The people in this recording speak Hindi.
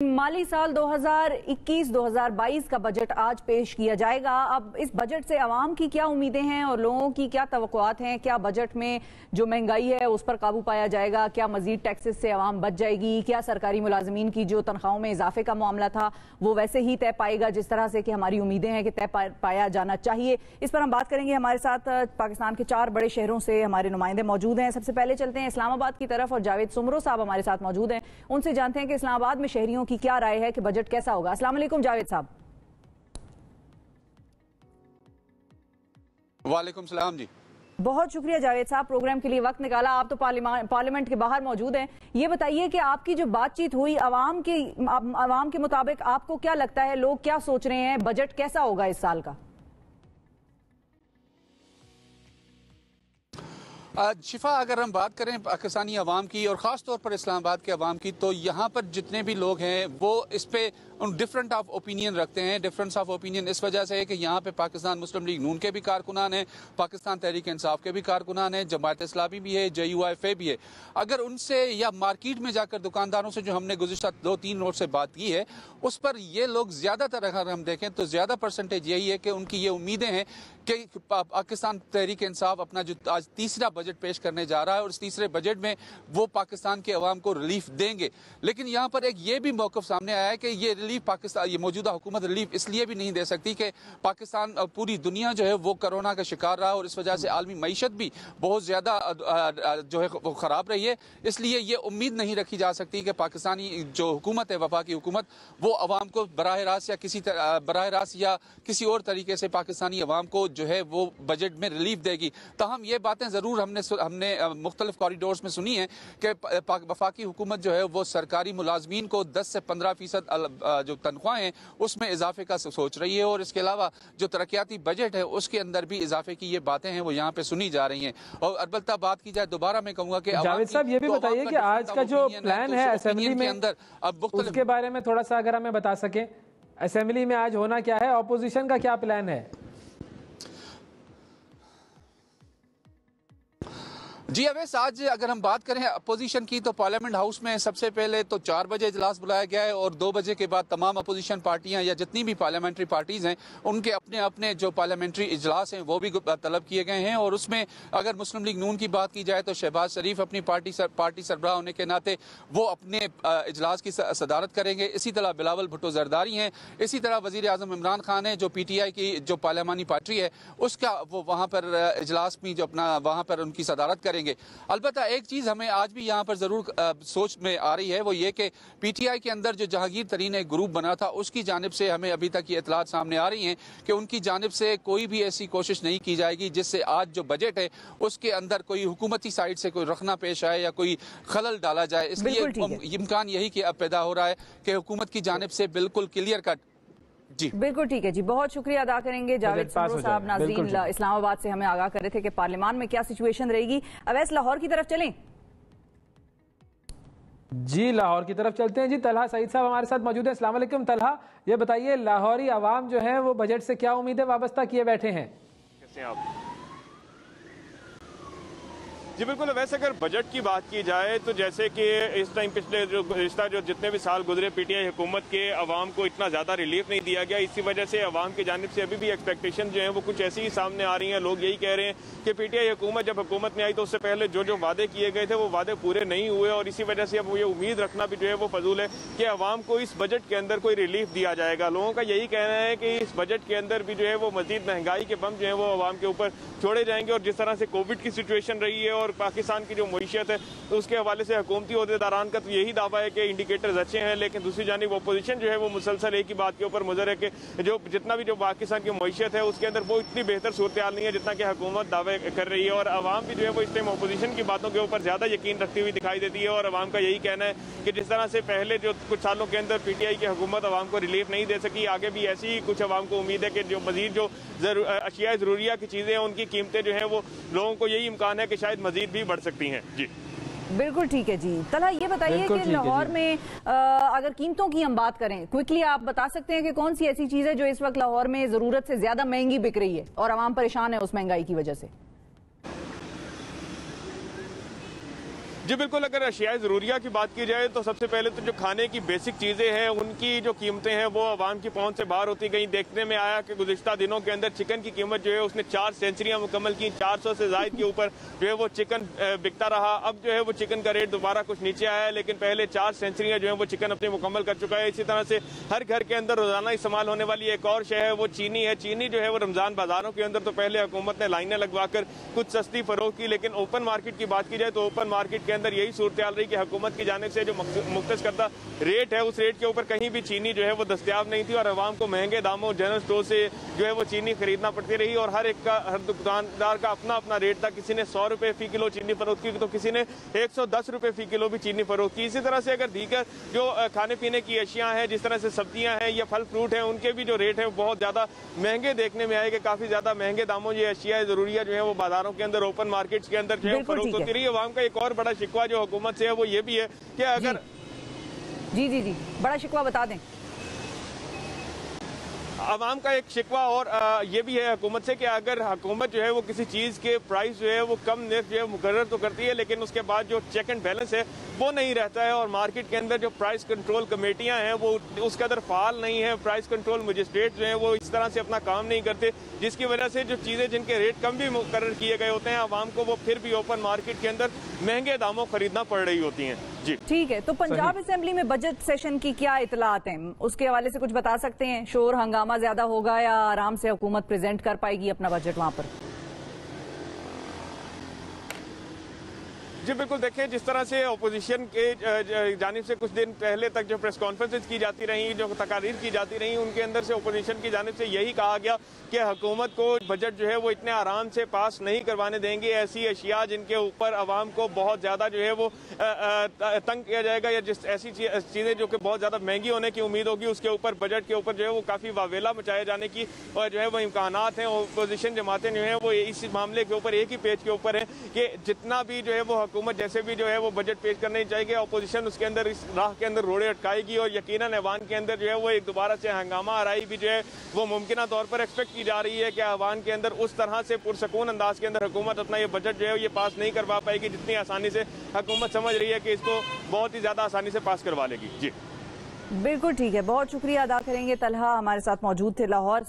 माली साल 2021-2022 का बजट आज पेश किया जाएगा। अब इस बजट से आवाम की क्या उम्मीदें हैं और लोगों की क्या तवक्कुआत हैं? क्या बजट में जो महंगाई है उस पर काबू पाया जाएगा? क्या मजीद टैक्सेस से आवाम बच जाएगी? क्या सरकारी मुलाजमीन की जो तनख्वाहों में इजाफे का मामला था वो वैसे ही तय पाएगा जिस तरह से कि हमारी उम्मीदें हैं कि तय पाया जाना चाहिए? इस पर हम बात करेंगे। हमारे साथ पाकिस्तान के 4 बड़े शहरों से हमारे नुमाइंदे मौजूद हैं। सबसे पहले चलते हैं इस्लामाबाद की तरफ और जावेद सुमरो साहब हमारे साथ मौजूद हैं। उनसे जानते हैं कि इस्लामाबाद में शहरियों की क्या राय है कि बजट कैसा होगा। अस्सलाम वालेकुम जावेद साहब। वालेकुम सलाम जी। बहुत शुक्रिया जावेद साहब, प्रोग्राम के लिए वक्त निकाला। आप तो पार्लियामेंट के बाहर मौजूद हैं। ये बताइए कि आपकी जो बातचीत हुई आवाम के मुताबिक आपको क्या लगता है, लोग क्या सोच रहे हैं, बजट कैसा होगा इस साल का? शिफा, अगर हम बात करें पाकिस्तानी अवाम की और ख़ास तौर पर इस्लामाबाद के अवाम की, तो यहाँ पर जितने भी लोग हैं वो इस पे डिफरेंट ऑफ ओपिनियन रखते हैं। डिफरेंस ऑफ ओपिनियन इस वजह से है कि यहाँ पे पाकिस्तान मुस्लिम लीग नून के भी कारकुनान हैं, पाकिस्तान तहरीक इंसाफ के भी कारकुनान हैं, जमात इस्लामी भी है, JUIF भी है। अगर उनसे या मार्केट में जाकर दुकानदारों से जो हमने गुज़िश्ता 2-3 रोज से बात की है उस पर ये लोग ज़्यादातर अगर हम देखें तो ज़्यादा परसेंटेज यही है कि उनकी ये उम्मीदें हैं कि पाकिस्तान तहरीक इंसाफ अपना जो आज तीसरा बजट पेश करने जा रहा है और इस तीसरे बजट में वो पाकिस्तान के अवाम को रिलीफ देंगे। लेकिन यहाँ पर एक ये भी मौक़िफ़ सामने आया है कि ये रिलीफ पाकिस्तान, ये मौजूदा हुकूमत रिलीफ इसलिए भी नहीं दे सकती कि पाकिस्तान, पूरी दुनिया जो है वो कोरोना का शिकार रहा और इस वजह से आलमी मईशत भी बहुत ज़्यादा जो है वो ख़राब रही है। इसलिए ये उम्मीद नहीं रखी जा सकती कि पाकिस्तानी जो हुकूमत है, वफाकी हुकूमत, वो अवाम को बराह रास्त या किसी और तरीके से पाकिस्तानी अवाम को जो है वो बजट में रिलीफ देगी। ताहम ये बातें ज़रूर हमने मुख्तलिफ कॉरिडोर्स में सुनी है कि वफाकी हुकूमत जो है वो सरकारी मुलाजमीन को 10 से 15% जो तनख्वाहें हैं उसमें इजाफे का सोच रही है और इसके अलावा जो तरक्याती बजट है उसके अंदर भी इजाफे की ये बातें हैं वो यहाँ पे सुनी जा रही हैं। और अलबत्ता बात की जाए, दोबारा मैं कहूँगा कि जावेद साहब ये भी बताइए कि आज का जो प्लान है असेंबली में अंदर अब उसके बारे में थोड़ा सा अगर हमें बता सकें, असेंबली में आज होना क्या है, ऑपोजिशन का क्या प्लान है? जी अवैस, आज अगर हम बात करें अपोजिशन की तो पार्लियामेंट हाउस में सबसे पहले तो 4 बजे इजलास बुलाया गया है और 2 बजे के बाद तमाम अपोजिशन पार्टियां या जितनी भी पार्लियामेंट्री पार्टीज हैं उनके अपने अपने जो पार्लियामेंट्री इजलास हैं वो भी तलब किए गए हैं। और उसमें अगर मुस्लिम लीग नून की बात की जाए तो शहबाज शरीफ अपनी पार्टी सरबराह होने के नाते वो अपने इजलास की सदारत करेंगे। इसी तरह बिलावल भुट्टो जरदारी हैं, इसी तरह वज़ीर आज़म इमरान खान है जो PTI की जो पार्लियामानी पार्टी है उसका वो वहाँ पर इजलास में जो अपना वहाँ पर उनकी सदारत करेंगे। अलबत्ता एक चीज हमें आज भी यहाँ पर जरूर सोच में आ रही है वो ये कि PTI के अंदर जो जहांगीर तरीन एक ग्रुप बना था उसकी जानिब से हमें अभी तक ये इतलात सामने आ रही हैं कि उनकी जानिब से कोई भी ऐसी कोशिश नहीं की जाएगी जिससे आज जो बजट है उसके अंदर कोई हुकूमती साइड से कोई रखना पेश आए या कोई खलल डाला जाए। इसलिए इम्कान यही कि अब पैदा हो रहा है कि हुकूमत की जानिब से बिल्कुल क्लियर कट। जी बिल्कुल ठीक है जी, बहुत शुक्रिया अदा करेंगे जावेद सुमरो साहब। नाज़रीन, इस्लामाबाद से हमें आगाह कर रहे थे कि पार्लियामान में क्या सिचुएशन रहेगी। अवैस, लाहौर की तरफ चलें। जी लाहौर की तरफ चलते हैं। जी तलहा सईद साहब हमारे साथ मौजूद है। अस्सलाम वालेकुम तलहा, ये बताइए लाहौरी आवाम जो है वो बजट से क्या उम्मीदें वाबस्ता किए बैठे हैं? कैसे आप? जी बिल्कुल, वैसे अगर बजट की बात की जाए तो जैसे कि इस टाइम पिछले जो जितने भी साल गुजरे PTI हुकूमत के अवाम को इतना ज़्यादा रिलीफ नहीं दिया गया। इसी वजह से अवाम की जानिब से अभी भी एक्सपेक्टेशन जो है वो कुछ ऐसी ही सामने आ रही हैं। लोग यही कह रहे हैं कि PTI हुकूमत जब हुकूमत में आई तो उससे पहले जो वादे किए गए थे वो वादे पूरे नहीं हुए और इसी वजह से अब ये उम्मीद रखना भी जो है वो फजूल है कि अवाम को इस बजट के अंदर कोई रिलीफ दिया जाएगा। लोगों का यही कहना है कि इस बजट के अंदर भी जो है वो मजीद महंगाई के बम जो है वो अवाम के ऊपर छोड़े जाएंगे और जिस तरह से कोविड की सिचुएशन रही है और पाकिस्तान की जो मईशत है तो उसके हवाले से हुकूमती अहदेदारान का तो यही दावा है कि इंडिकेटर्स अच्छे हैं, लेकिन दूसरी जानिब अपोजिशन जो है वो मुसलसल एक ही बात के ऊपर मुजर है कि जो जितना भी जो पाकिस्तान की मईशत है उसके अंदर वो इतनी बेहतर सूरत हाल नहीं है जितना कि हुकूमत दावे कर रही है। और आवाम भी जो है वो इस टाइम अपोजिशन की बातों के ऊपर ज्यादा यकीन रखती हुई दिखाई देती है और आवाम का यही कहना है कि जिस तरह से पहले जो कुछ सालों के अंदर PTI की हुकूमत आवाम को रिलीफ नहीं दे सकी, आगे भी ऐसी ही कुछ आवाम को उम्मीद है कि जो मजीद जो अशिया ज़रूरिया की चीज़ें हैं उनकी कीमतें जो हैं वो लोगों को यही इम्कान है कि शायद मजीद भी बढ़ सकती हैं। जी बिल्कुल ठीक है जी। तलहा ये बताइए कि लाहौर में अगर कीमतों की हम बात करें, क्विकली आप बता सकते हैं कि कौन सी ऐसी चीज है जो इस वक्त लाहौर में जरूरत से ज्यादा महंगी बिक रही है और आवाम परेशान है उस महंगाई की वजह से? जी बिल्कुल, अगर अशियाए ज़रूरिया की बात की जाए तो सबसे पहले तो जो खाने की बेसिक चीज़ें हैं उनकी जो कीमतें हैं वो आवाम की पहुंच से बाहर होती गई। देखने में आया कि गुज़िश्ता दिनों के अंदर चिकन की कीमत जो है उसने 4 सेंचुरियां मुकम्मल की, 400 से ज़ायद के ऊपर जो है वो चिकन बिकता रहा। अब जो है वो चिकन का रेट दोबारा कुछ नीचे आया है, लेकिन पहले 4 सेंचुरियां जो है वो चिकन अपनी मुकम्मल कर चुका है। इसी तरह से हर घर के अंदर रोजाना इस्तेमाल होने वाली एक और शय है वो चीनी है। चीनी जो है वो रमजान बाजारों के अंदर तो पहले हुकूमत ने लाइनें लगवाकर कुछ सस्ती फरोख्त की, लेकिन ओपन मार्केट की बात की जाए तो ओपन मार्केट के अंदर यही सूरत रही कि हुकूमत की जानिब से जो मुख्तस करदा रेट है उस रेट के ऊपर कहीं भी चीनी जो है वो दस्तयाब नहीं थी और आवाम को महंगे दामों जनरल स्टोर से जो है वो चीनी खरीदना पड़ती रही और हर दुकानदार का अपना अपना रेट था। किसी ने 100 रुपए फी किलो चीनी फरोख्त की तो किसी ने 110 रुपए फी किलो भी चीनी फरोख्त की। इसी तरह से अगर दीगर जो खाने पीने की अशियां हैं जिस तरह से सब्जियां हैं या फल फ्रूट हैं उनके भी जो रेट है बहुत ज्यादा महंगे देखने में आए कि काफी ज्यादा महंगे दामों ये अशिया जरूरिया जो है वो बाजारों के अंदर ओपन मार्केट के अंदर जो है फरोख्त होती रही। आवाम का एक और बड़ा शिकवा जो हुकूमत से है वो ये भी है कि अगर जी बड़ा शिकवा बता दें। आवाम का एक शिकवा और ये भी है हुकूमत से कि अगर हुकूमत जो है वो किसी चीज़ के प्राइस जो है वो कम निर्ख जो है मुकर्रर तो करती है, लेकिन उसके बाद जो चेक एंड बैलेंस है वो नहीं रहता है और मार्केट के अंदर जो प्राइस कंट्रोल कमेटियां हैं वो उस कदर फाल नहीं है। प्राइस कंट्रोल मजिस्ट्रेट जो है वो इस तरह से अपना काम नहीं करते, जिसकी वजह से जो चीज़ें जिनके रेट कम भी मुकर्रर किए गए होते हैं आवाम को वो फिर भी ओपन मार्केट के अंदर महंगे दामों खरीदना पड़ रही होती हैं। जी ठीक है, तो पंजाब असेंबली में बजट सेशन की क्या इतलात हैं, उसके हवाले से कुछ बता सकते हैं? शोर हंगामा ज्यादा होगा या आराम से हुकूमत प्रेजेंट कर पाएगी अपना बजट वहां पर? जी बिल्कुल, देखें जिस तरह से अपोजिशन के जानिब से कुछ दिन पहले तक जो प्रेस कॉन्फ्रेंसेज की जाती रही, जो तकारीर की जाती रही, उनके अंदर से अपोजिशन की जानिब से यही कहा गया कि हुकूमत को बजट जो है वो इतने आराम से पास नहीं करवाने देंगे। ऐसी अशिया जिनके ऊपर आवाम को बहुत ज़्यादा जो है वो तंग किया जाएगा या जिस ऐसी चीज़ें जो कि बहुत ज़्यादा महंगी होने की उम्मीद होगी उसके ऊपर बजट के ऊपर जो है वो काफ़ी वावेला मचाए जाने की और जो है वो इम्कानात हैं। अपोजिशन जमातें जो हैं वो इस मामले के ऊपर एक ही पेज के ऊपर हैं कि जितना भी जो है वो हुकूमत जैसे भी जो है वो बजट पेश करने चाहिए, अपोजिशन उसके अंदर इस राह के अंदर रोड़े अटकाएगी और यकीनन ऐवान के अंदर जो है वो एक दोबारा से हंगामा आराई भी जो है वो मुमकिन तौर पर एक्सपेक्ट की जा रही है कि ऐवान के अंदर उस तरह से पुरसकून अंदाज के अंदर हुकूमत अपना ये बजट जो है ये पास नहीं करवा पाएगी जितनी आसानी से हुकूमत समझ रही है कि इसको बहुत ही ज्यादा आसानी से पास करवा लेगी। जी बिल्कुल ठीक है, बहुत शुक्रिया अदा करेंगे। तलहा हमारे साथ मौजूद थे लाहौर से।